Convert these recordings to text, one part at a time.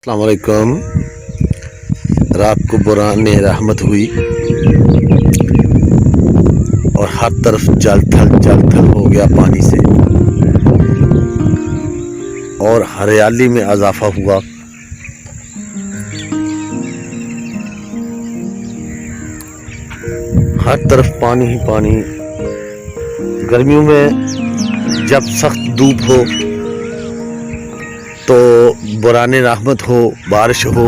अस्सलाम वालेकुम। रात को बुरान रहमत हुई और हर तरफ जल थल हो गया पानी से और हरियाली में इजाफा हुआ। हर तरफ पानी ही पानी। गर्मियों में जब सख्त धूप हो तो बुराने रहमत हो, बारिश हो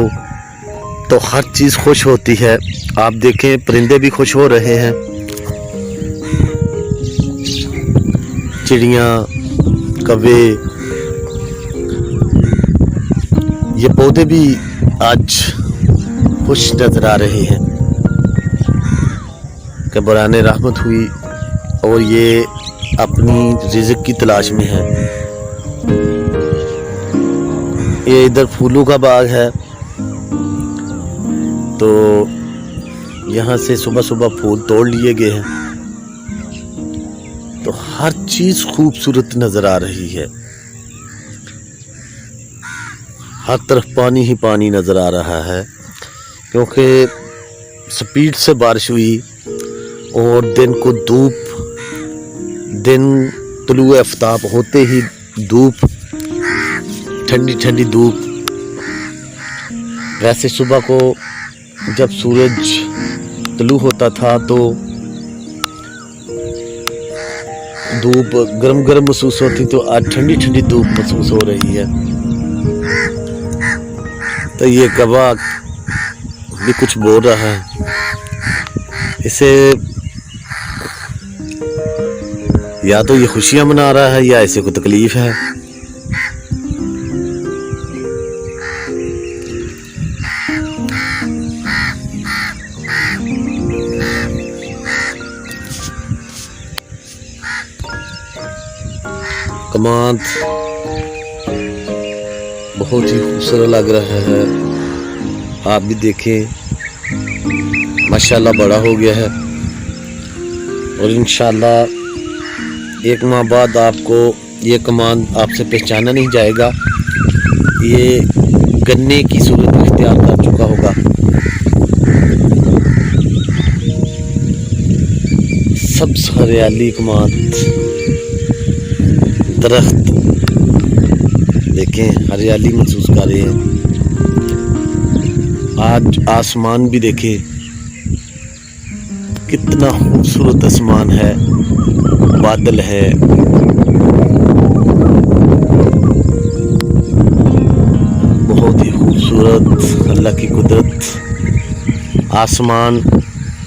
तो हर चीज़ खुश होती है। आप देखें परिंदे भी खुश हो रहे हैं, चिड़ियाँ, कौवे, ये पौधे भी आज खुश नजर आ रहे हैं कि बुराने रहमत हुई और ये अपनी रिज़्क़ की तलाश में है। ये इधर फूलों का बाग है तो यहाँ से सुबह सुबह फूल तोड़ लिए गए हैं तो हर चीज़ खूबसूरत नज़र आ रही है। हर तरफ पानी ही पानी नज़र आ रहा है क्योंकि स्पीड से बारिश हुई और दिन को दिन तुलुए आफ्ताब होते ही धूप, ठंडी ठंडी धूप। वैसे सुबह को जब सूरज तुलू होता था तो धूप गरम गरम महसूस होती, तो आज ठंडी ठंडी धूप महसूस हो रही है। तो ये कौवा भी कुछ बोल रहा है, इसे या तो ये खुशियां मना रहा है या इसे कोई तकलीफ है। कमांद बहुत ही खूबसूरत लग रहा है। आप भी देखें माशाल्लाह बड़ा हो गया है और इंशाल्लाह एक माह बाद आपको ये कमांद आपसे पहचाना नहीं जाएगा। ये गन्ने की सूरत इख्तियार कर चुका होगा। सबसे हरियाली कमांद, दरख्त देखें हरियाली महसूस कर रहे हैं। आज आसमान भी देखें कितना खूबसूरत आसमान है, बादल है। बहुत ही खूबसूरत अल्लाह की कुदरत। आसमान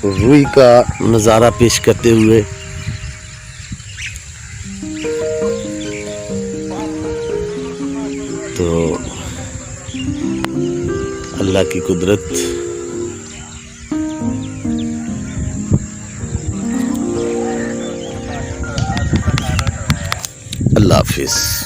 रूई का नज़ारा पेश करते हुए तो अल्लाह की कुदरत। अल्लाह हाफिज़।